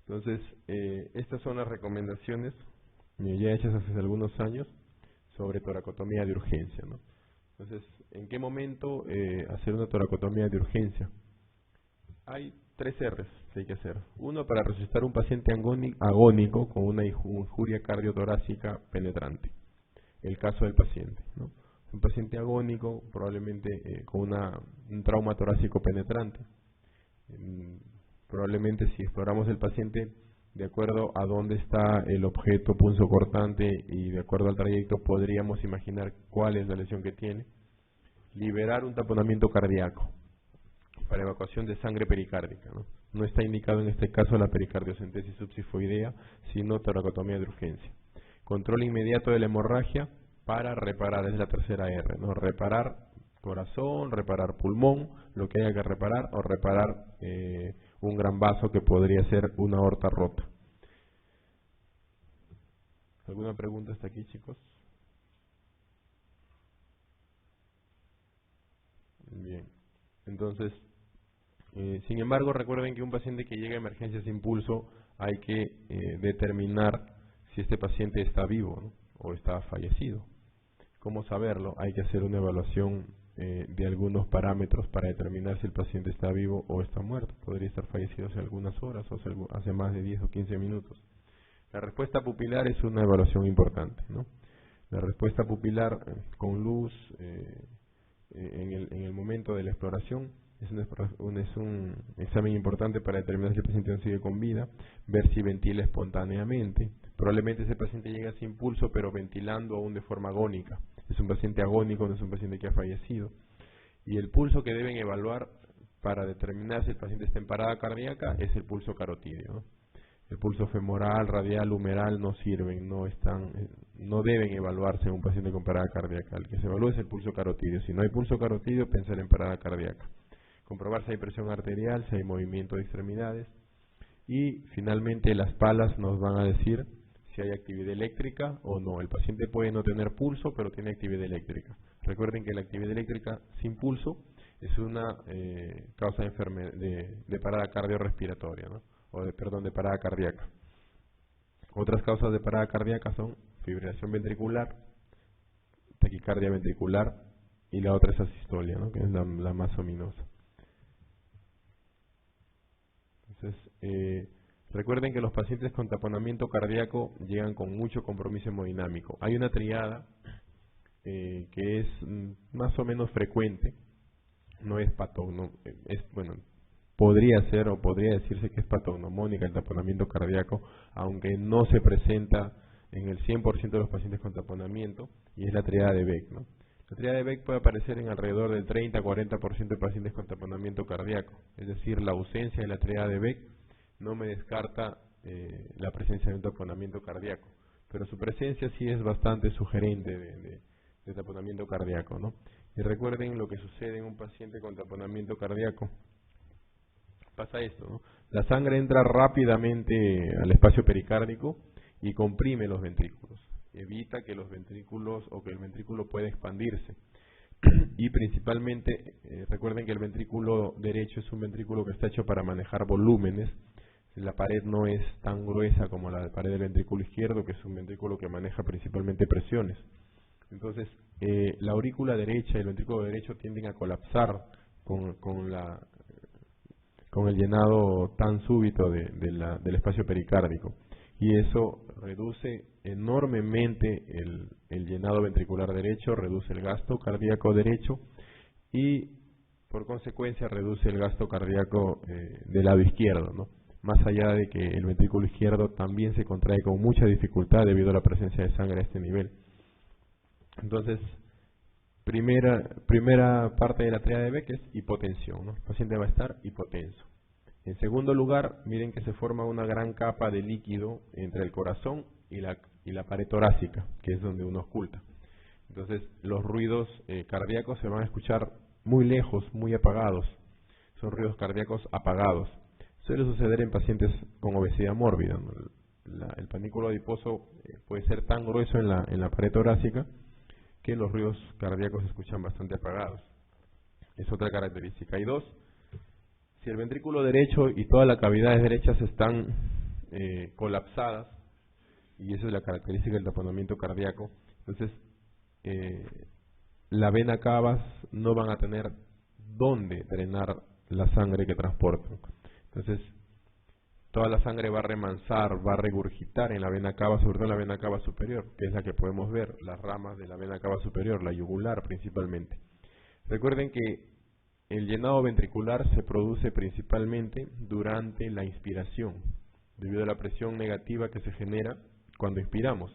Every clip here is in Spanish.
Entonces, estas son las recomendaciones ya hechas hace algunos años sobre toracotomía de urgencia, ¿no? Entonces, ¿en qué momento hacer una toracotomía de urgencia? Hay 3 R's que hay que hacer. Uno, para resucitar un paciente agónico con una injuria cardiotorácica penetrante. El caso del paciente, ¿no? Un paciente agónico, probablemente con un trauma torácico penetrante. Probablemente si exploramos el paciente de acuerdo a dónde está el objeto punzocortante y de acuerdo al trayecto podríamos imaginar cuál es la lesión que tiene. Liberar un taponamiento cardíaco para evacuación de sangre pericárdica, ¿no? No está indicado en este caso la pericardiocentesis subsifoidea, sino toracotomía de urgencia. Control inmediato de la hemorragia para reparar, es la tercera R, ¿no? Reparar corazón, reparar pulmón, lo que haya que reparar, o reparar un gran vaso que podría ser una aorta rota. ¿Alguna pregunta hasta aquí, chicos? Bien, entonces, sin embargo, recuerden que un paciente que llega a emergencia sin pulso hay que determinar si este paciente está vivo, ¿no? O está fallecido. ¿Cómo saberlo? Hay que hacer una evaluación de algunos parámetros para determinar si el paciente está vivo o está muerto. Podría estar fallecido hace algunas horas o hace más de 10 o 15 minutos. La respuesta pupilar es una evaluación importante, ¿no? La respuesta pupilar con luz en el momento de la exploración es un examen importante para determinar si el paciente sigue con vida, ver si ventila espontáneamente. Probablemente ese paciente llega sin pulso, pero ventilando aún de forma agónica. Es un paciente agónico, no es un paciente que ha fallecido. Y el pulso que deben evaluar para determinar si el paciente está en parada cardíaca es el pulso carotídeo, ¿no? El pulso femoral, radial, humeral no sirven, no deben evaluarse en un paciente con parada cardíaca. El que se evalúa es el pulso carotídeo. Si no hay pulso carotídeo, pensar en parada cardíaca. Comprobar si hay presión arterial, si hay movimiento de extremidades. Y finalmente las palas nos van a decir si hay actividad eléctrica o no. El paciente puede no tener pulso, pero tiene actividad eléctrica. Recuerden que la actividad eléctrica sin pulso es una causa de parada cardiorrespiratoria, ¿no? De parada cardíaca. Otras causas de parada cardíaca son fibrilación ventricular, taquicardia ventricular y la otra es asistolia, ¿no? Que es la más ominosa. Entonces, recuerden que los pacientes con taponamiento cardíaco llegan con mucho compromiso hemodinámico. Hay una triada que es más o menos frecuente, no es podría ser o podría decirse que es patognomónica el taponamiento cardíaco, aunque no se presenta en el 100% de los pacientes con taponamiento, y es la triada de Beck, ¿no? La triada de Beck puede aparecer en alrededor del 30-40% de pacientes con taponamiento cardíaco, es decir, la ausencia de la triada de Beck no me descarta la presencia de un taponamiento cardíaco, pero su presencia sí es bastante sugerente de taponamiento cardíaco, ¿no? Y recuerden lo que sucede en un paciente con taponamiento cardíaco. Pasa esto, ¿no? La sangre entra rápidamente al espacio pericárdico y comprime los ventrículos, evita que los ventrículos o que el ventrículo pueda expandirse. Y principalmente, recuerden que el ventrículo derecho es un ventrículo que está hecho para manejar volúmenes. La pared no es tan gruesa como la pared del ventrículo izquierdo, que es un ventrículo que maneja principalmente presiones. Entonces, la aurícula derecha y el ventrículo derecho tienden a colapsar con el llenado tan súbito del espacio pericárdico. Y eso reduce enormemente el llenado ventricular derecho, reduce el gasto cardíaco derecho y, por consecuencia, reduce el gasto cardíaco del lado izquierdo, ¿no? Más allá de que el ventrículo izquierdo también se contrae con mucha dificultad debido a la presencia de sangre a este nivel. Entonces, primera parte de la triada de Beck es hipotensión, ¿no? El paciente va a estar hipotenso. En segundo lugar, miren que se forma una gran capa de líquido entre el corazón y la pared torácica, que es donde uno oculta. Entonces, los ruidos cardíacos se van a escuchar muy lejos, muy apagados. Son ruidos cardíacos apagados. Suele suceder en pacientes con obesidad mórbida, ¿no? El panículo adiposo puede ser tan grueso en la pared torácica que los ruidos cardíacos se escuchan bastante apagados. Es otra característica. Y dos, si el ventrículo derecho y todas las cavidades derechas están colapsadas, y esa es la característica del taponamiento cardíaco. Entonces, la vena cavas no van a tener dónde drenar la sangre que transportan. Entonces, toda la sangre va a remansar, va a regurgitar en la vena cava, sobre todo en la vena cava superior, que es la que podemos ver, las ramas de la vena cava superior, la yugular principalmente. Recuerden que el llenado ventricular se produce principalmente durante la inspiración, debido a la presión negativa que se genera cuando inspiramos.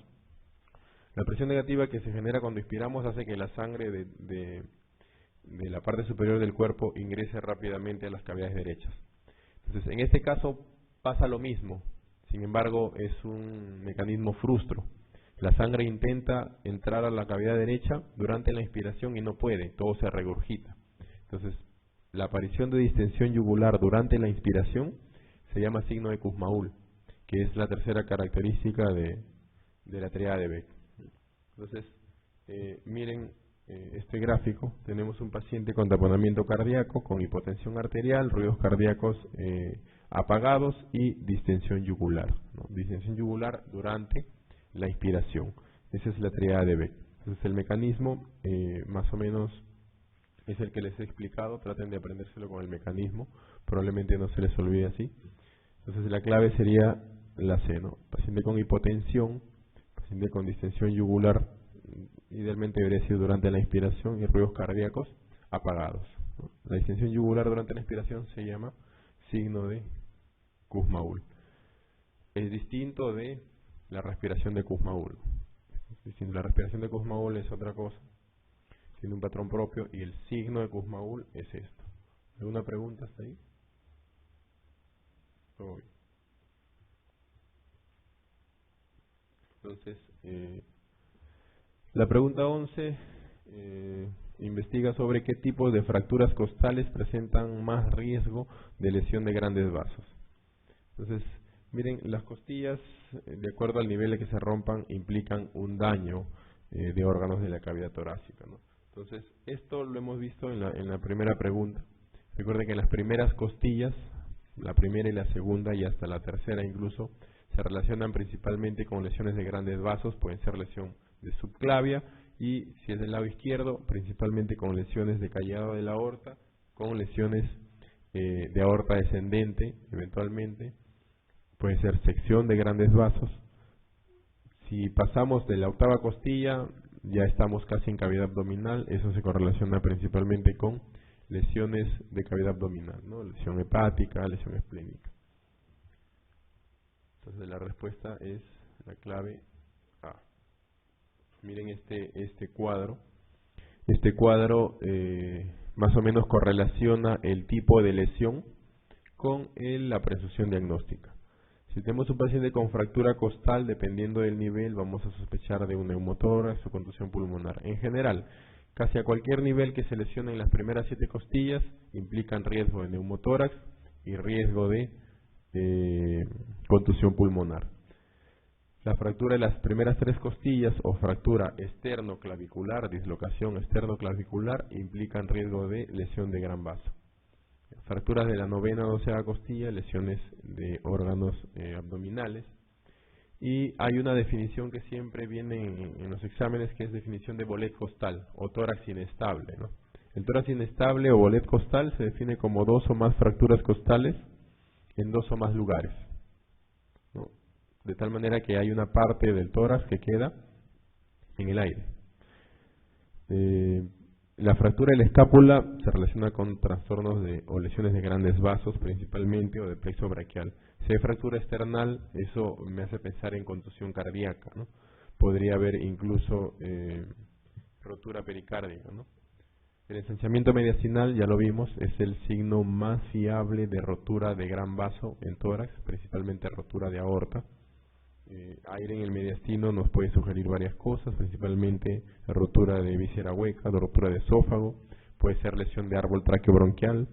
La presión negativa que se genera cuando inspiramos hace que la sangre de la parte superior del cuerpo ingrese rápidamente a las cavidades derechas. Entonces, en este caso pasa lo mismo, sin embargo es un mecanismo frustro. La sangre intenta entrar a la cavidad derecha durante la inspiración y no puede, todo se regurgita. Entonces, la aparición de distensión yugular durante la inspiración se llama signo de Kussmaul, que es la tercera característica de la triada de Beck. Entonces, miren este gráfico, tenemos un paciente con taponamiento cardíaco, con hipotensión arterial, ruidos cardíacos apagados y distensión yugular, ¿no? Distensión yugular durante la inspiración. Esa es la triada de Beck. Entonces, el mecanismo más o menos es el que les he explicado, traten de aprendérselo con el mecanismo, probablemente no se les olvide así. Entonces, la clave sería la C, ¿no? Paciente con hipotensión, paciente con distensión yugular, idealmente debería ser durante la inspiración, y ruidos cardíacos apagados, ¿no? La distensión yugular durante la inspiración se llama signo de Kussmaul. Es distinto de la respiración de Kussmaul. La respiración de Kussmaul es otra cosa, tiene un patrón propio, y el signo de Kussmaul es esto. ¿Alguna pregunta hasta ahí? Todo bien. Entonces, la pregunta 11 investiga sobre qué tipos de fracturas costales presentan más riesgo de lesión de grandes vasos. Entonces, miren, las costillas, de acuerdo al nivel de que se rompan, implican un daño de órganos de la cavidad torácica, ¿no? Entonces, esto lo hemos visto en la primera pregunta. Recuerden que en las primeras costillas, la primera y la segunda y hasta la tercera incluso, se relacionan principalmente con lesiones de grandes vasos, pueden ser lesión de subclavia, y si es del lado izquierdo, principalmente con lesiones de callado de la aorta, con lesiones de aorta descendente, eventualmente, puede ser sección de grandes vasos. Si pasamos de la octava costilla, ya estamos casi en cavidad abdominal, eso se correlaciona principalmente con lesiones de cavidad abdominal, ¿no? Lesión hepática, lesión esplénica. Entonces la respuesta es la clave A. Miren este cuadro. Este cuadro más o menos correlaciona el tipo de lesión con la presunción diagnóstica. Si tenemos un paciente con fractura costal, dependiendo del nivel, vamos a sospechar de un neumotórax o contusión pulmonar. En general, casi a cualquier nivel que se lesione en las primeras 7 costillas, implican riesgo de neumotórax y riesgo de contusión pulmonar. La fractura de las primeras 3 costillas o fractura esternoclavicular, dislocación esternoclavicular, implican riesgo de lesión de gran vaso. Fracturas de la novena o 12ª costilla, lesiones de órganos abdominales. Y hay una definición que siempre viene en los exámenes, que es definición de bolet costal o tórax inestable, ¿no? El tórax inestable o bolet costal se define como 2 o más fracturas costales en 2 o más lugares, ¿no? De tal manera que hay una parte del tórax que queda en el aire. La fractura de la escápula se relaciona con trastornos o lesiones de grandes vasos principalmente, o de plexo braquial. Si hay fractura external, eso me hace pensar en contusión cardíaca, ¿no? Podría haber incluso rotura pericárdica, ¿no? El ensanchamiento mediastinal, ya lo vimos, es el signo más fiable de rotura de gran vaso en tórax, principalmente rotura de aorta. Aire en el mediastino nos puede sugerir varias cosas, principalmente rotura de víscera hueca, rotura de esófago, puede ser lesión de árbol traqueobronquial,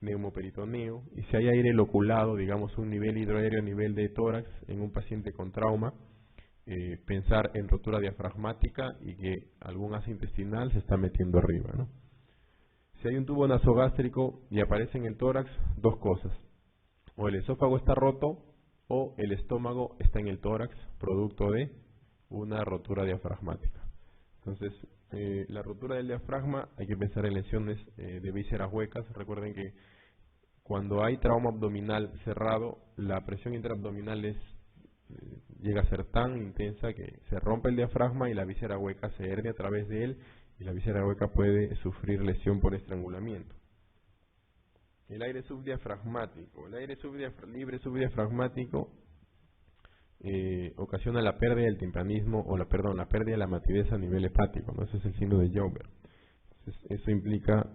neumoperitoneo, y si hay aire loculado, digamos un nivel hidroaéreo a nivel de tórax en un paciente con trauma, pensar en rotura diafragmática y que algún asa intestinal se está metiendo arriba, ¿no? Si hay un tubo nasogástrico y aparece en el tórax, 2 cosas: o el esófago está roto o el estómago está en el tórax producto de una rotura diafragmática. Entonces, la rotura del diafragma, hay que pensar en lesiones de vísceras huecas. Recuerden que cuando hay trauma abdominal cerrado, la presión intraabdominal llega a ser tan intensa que se rompe el diafragma y la víscera hueca se hernia a través de él, y la víscera hueca puede sufrir lesión por estrangulamiento. El aire subdiafragmático. El aire libre subdiafragmático ocasiona la pérdida del timpanismo, o la pérdida de la matidez a nivel hepático, ¿no? Ese es el signo de Joubert. Entonces, eso implica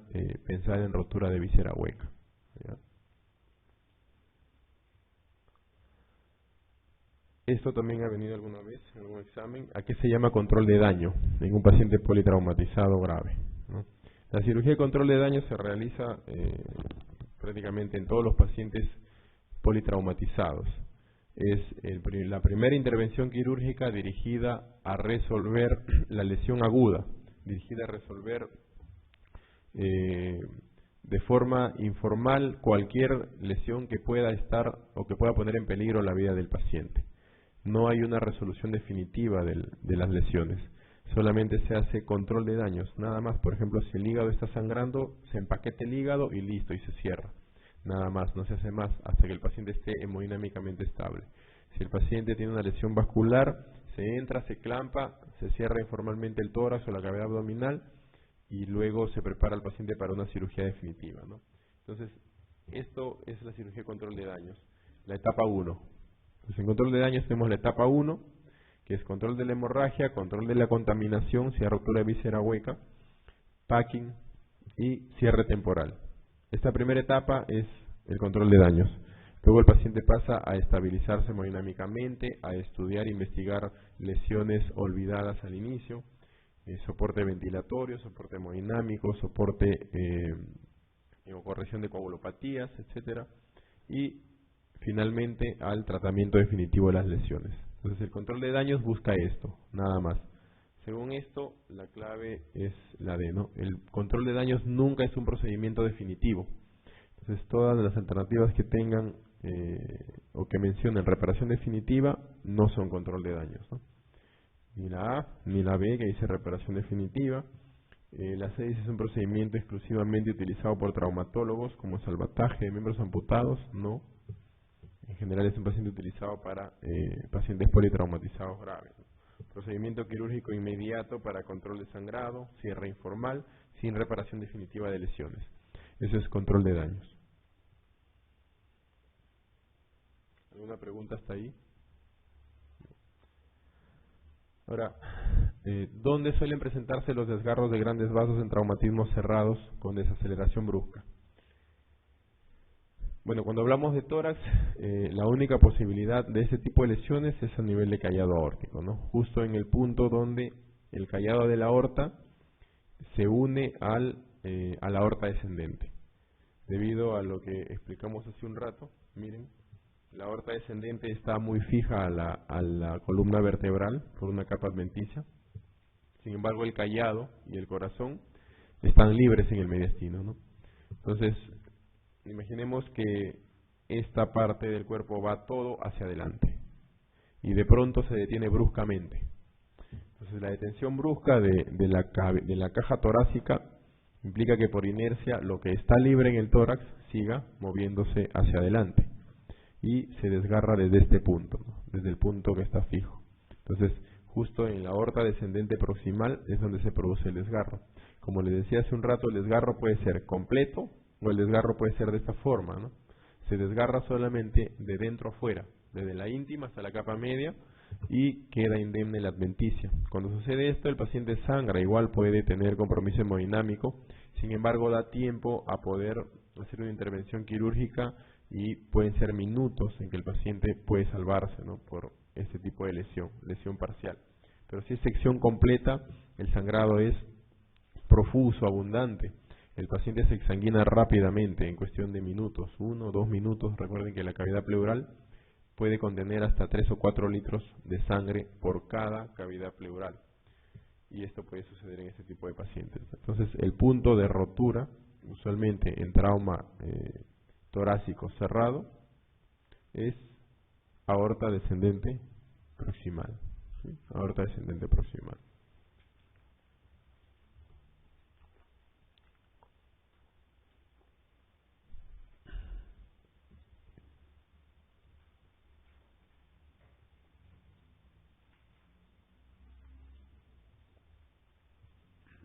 pensar en rotura de víscera hueca, ¿ya? Esto también ha venido alguna vez en algún examen. ¿A qué se llama control de daño en un paciente politraumatizado grave, ¿no? La cirugía de control de daño se realiza prácticamente en todos los pacientes politraumatizados. Es la primera intervención quirúrgica dirigida a resolver la lesión aguda, dirigida a resolver de forma informal cualquier lesión que pueda estar o que pueda poner en peligro la vida del paciente. No hay una resolución definitiva de las lesiones, solamente se hace control de daños, nada más. Por ejemplo, si el hígado está sangrando, se empaqueta el hígado y listo, y se cierra. Nada más, no se hace más hasta que el paciente esté hemodinámicamente estable. Si el paciente tiene una lesión vascular, se entra, se clampa, se cierra informalmente el tórax o la cavidad abdominal y luego se prepara al paciente para una cirugía definitiva, ¿no? Entonces, esto es la cirugía de control de daños, la etapa 1. Entonces, en control de daños tenemos la etapa 1, que es control de la hemorragia, control de la contaminación, si hay rotura de víscera hueca, packing y cierre temporal. Esta primera etapa es el control de daños. Luego el paciente pasa a estabilizarse hemodinámicamente, a estudiar e investigar lesiones olvidadas al inicio, soporte ventilatorio, soporte hemodinámico, soporte o corrección de coagulopatías, etcétera, y finalmente al tratamiento definitivo de las lesiones. Entonces el control de daños busca esto, nada más. Según esto, la clave es la D, ¿no? El control de daños nunca es un procedimiento definitivo. Entonces todas las alternativas que tengan o que mencionen reparación definitiva no son control de daños, ¿no? Ni la A ni la B, que dice reparación definitiva. La C dice es un procedimiento exclusivamente utilizado por traumatólogos como salvataje de miembros amputados. No. En general es un paciente utilizado para pacientes politraumatizados graves, ¿no? Procedimiento quirúrgico inmediato para control de sangrado, cierre informal, sin reparación definitiva de lesiones. Eso es control de daños. ¿Alguna pregunta hasta ahí? Ahora, ¿dónde suelen presentarse los desgarros de grandes vasos en traumatismos cerrados con desaceleración brusca? Bueno, cuando hablamos de tórax, la única posibilidad de ese tipo de lesiones es a nivel de callado aórtico, ¿no? Justo en el punto donde el callado de la aorta se une a la aorta descendente. Debido a lo que explicamos hace un rato, miren, la aorta descendente está muy fija a la columna vertebral por una capa adventicia. Sin embargo, el callado y el corazón están libres en el mediastino, ¿no? Entonces, imaginemos que esta parte del cuerpo va todo hacia adelante y de pronto se detiene bruscamente. Entonces la detención brusca de la caja torácica implica que por inercia lo que está libre en el tórax siga moviéndose hacia adelante y se desgarra desde este punto, ¿no? Desde el punto que está fijo. Entonces justo en la aorta descendente proximal es donde se produce el desgarro. Como les decía hace un rato, el desgarro puede ser completo o el desgarro puede ser de esta forma, ¿no? Se desgarra solamente de dentro a fuera, desde la íntima hasta la capa media, y queda indemne la adventicia. Cuando sucede esto, el paciente sangra, igual puede tener compromiso hemodinámico, sin embargo da tiempo a poder hacer una intervención quirúrgica y pueden ser minutos en que el paciente puede salvarse, ¿no? Por este tipo de lesión parcial. Pero si es sección completa, el sangrado es profuso, abundante. El paciente se exsanguina rápidamente, en cuestión de minutos, 1 o 2 minutos. Recuerden que la cavidad pleural puede contener hasta 3 o 4 litros de sangre por cada cavidad pleural. Y esto puede suceder en este tipo de pacientes. Entonces, el punto de rotura, usualmente en trauma torácico cerrado, es aorta descendente proximal. ¿Sí? Aorta descendente proximal.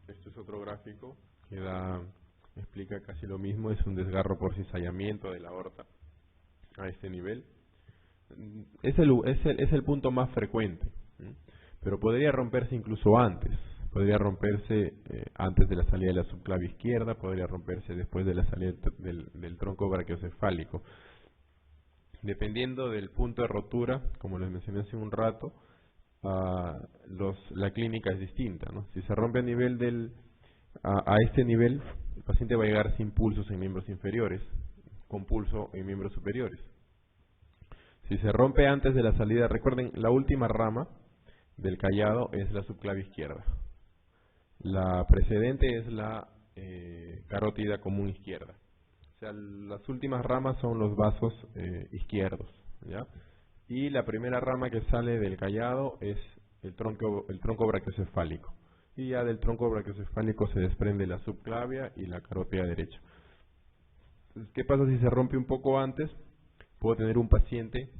Esto es otro gráfico que explica casi lo mismo. Es un desgarro por cizallamiento de la aorta a este nivel. Es el punto más frecuente, ¿sí? Pero podría romperse incluso antes. Podría romperse antes de la salida de la subclavia izquierda, podría romperse después de la salida del tronco brachiocefálico. Dependiendo del punto de rotura, como les mencioné hace un rato, la clínica es distinta, ¿no? Si se rompe a este nivel, el paciente va a llegar sin pulsos en miembros inferiores, con pulso en miembros superiores. Si se rompe antes de la salida, recuerden, la última rama del callado es la subclavia izquierda. La precedente es la carótida común izquierda. O sea, las últimas ramas son los vasos izquierdos, ¿ya? Y la primera rama que sale del callado es el tronco brachiocefálico. Y ya del tronco brachiocefálico se desprende la subclavia y la carótida derecha. Entonces, ¿qué pasa si se rompe un poco antes? Puedo tener un paciente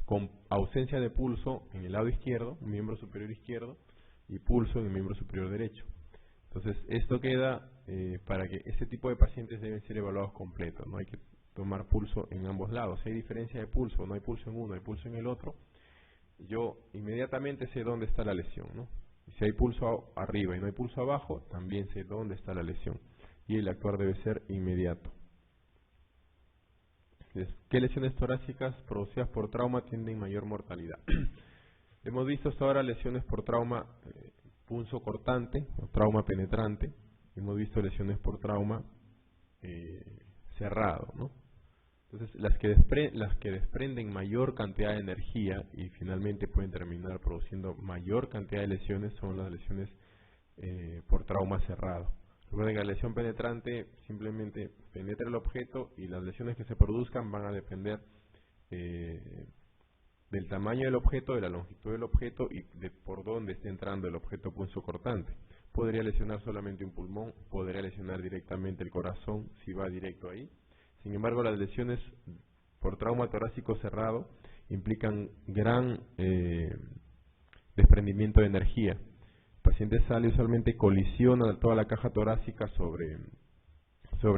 con ausencia de pulso en el lado izquierdo, un miembro superior izquierdo, y pulso en el miembro superior derecho. Entonces, esto queda para que este tipo de pacientes deben ser evaluados completos. No hay que tomar pulso en ambos lados. Si hay diferencia de pulso, no hay pulso en uno, hay pulso en el otro, yo inmediatamente sé dónde está la lesión, ¿no? Si hay pulso arriba y no hay pulso abajo, también sé dónde está la lesión. Y el actuar debe ser inmediato. ¿Qué lesiones torácicas producidas por trauma tienen mayor mortalidad? Hemos visto hasta ahora lesiones por trauma punzocortante o trauma penetrante. Hemos visto lesiones por trauma cerrado, ¿no? Entonces, las que desprenden mayor cantidad de energía y finalmente pueden terminar produciendo mayor cantidad de lesiones son las lesiones por trauma cerrado. Recuerden que la lesión penetrante simplemente penetra el objeto y las lesiones que se produzcan van a depender del tamaño del objeto, de la longitud del objeto y de por dónde esté entrando el objeto punzocortante. Podría lesionar solamente un pulmón, podría lesionar directamente el corazón si va directo ahí. Sin embargo, las lesiones por trauma torácico cerrado implican gran desprendimiento de energía. El paciente sale usualmente colisiona toda la caja torácica sobre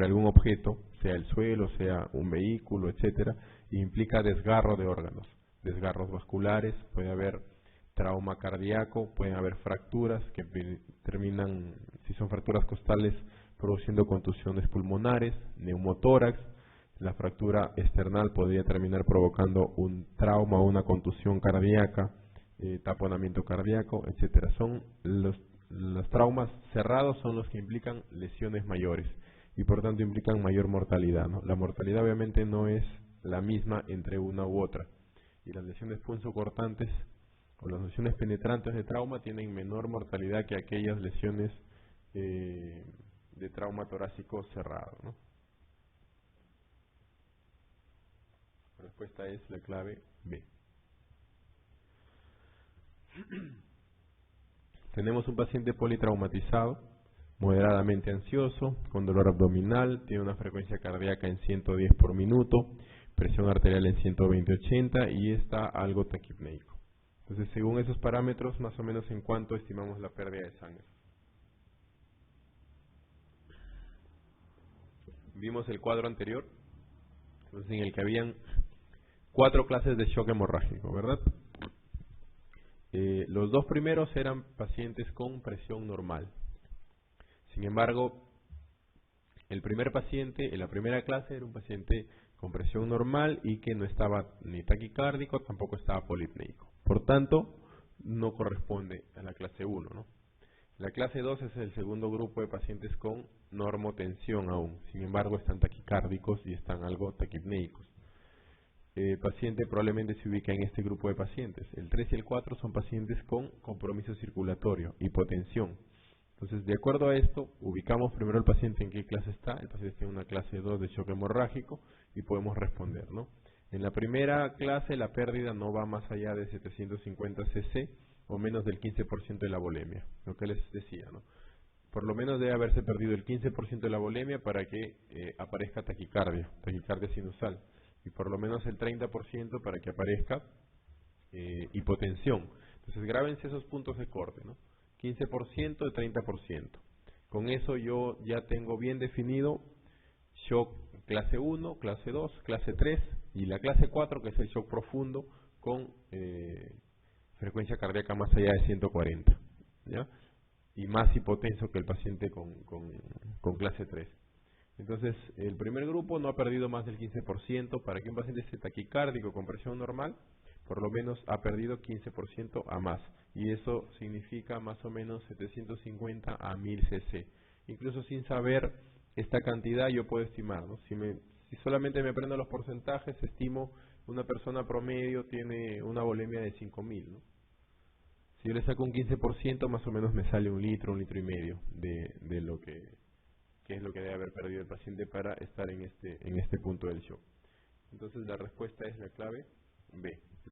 algún objeto, sea el suelo, sea un vehículo, etcétera, y implica desgarro de órganos, desgarros vasculares, puede haber trauma cardíaco, pueden haber fracturas que terminan, si son fracturas costales, produciendo contusiones pulmonares, neumotórax. La fractura external podría terminar provocando un trauma o una contusión cardíaca, taponamiento cardíaco, etcétera. Son los traumas cerrados son los que implican lesiones mayores y por tanto implican mayor mortalidad, ¿no? La mortalidad obviamente no es la misma entre una u otra y las lesiones punzocortantes o las lesiones penetrantes de trauma tienen menor mortalidad que aquellas lesiones de trauma torácico cerrado, ¿no? La respuesta es la clave B. Tenemos un paciente politraumatizado, moderadamente ansioso, con dolor abdominal, tiene una frecuencia cardíaca en 110 por minuto, presión arterial en 120/80 y está algo taquipneico. Entonces, según esos parámetros, más o menos en cuánto estimamos la pérdida de sangre. Vimos el cuadro anterior, entonces, en el que habían 4 clases de shock hemorrágico, ¿verdad? Los 2 primeros eran pacientes con presión normal. Sin embargo, el primer paciente en la primera clase era un paciente con presión normal y que no estaba ni taquicárdico, tampoco estaba polipneico. Por tanto, no corresponde a la clase 1, ¿no? La clase 2 es el segundo grupo de pacientes con normotensión aún. Sin embargo, están taquicárdicos y están algo taquipneicos. El paciente probablemente se ubica en este grupo de pacientes. El 3 y el 4 son pacientes con compromiso circulatorio, hipotensión. Entonces, de acuerdo a esto, ubicamos primero el paciente en qué clase está. El paciente está en una clase 2 de shock hemorrágico y podemos responder, ¿no? En la primera clase la pérdida no va más allá de 750 cc o menos del 15% de la volemia, lo que les decía, ¿no? Por lo menos debe haberse perdido el 15% de la volemia para que aparezca taquicardia sinusal, y por lo menos el 30% para que aparezca hipotensión. Entonces grábense esos puntos de corte, ¿no? 15% y 30%. Con eso yo ya tengo bien definido shock clase 1, clase 2, clase 3 y la clase 4, que es el shock profundo con frecuencia cardíaca más allá de 140, ¿ya? Y más hipotenso que el paciente con clase 3. Entonces, el primer grupo no ha perdido más del 15%. Para que un paciente esté taquicárdico con presión normal, por lo menos ha perdido 15% a más. Y eso significa más o menos 750 a 1000 cc. Incluso sin saber esta cantidad yo puedo estimar, ¿no? Si solamente me aprendo los porcentajes, estimo una persona promedio tiene una volemia de 5000, ¿no? Si yo le saco un 15%, más o menos me sale un litro y medio de lo que es lo que debe haber perdido el paciente para estar en este punto del shock. Entonces la respuesta es la clave B.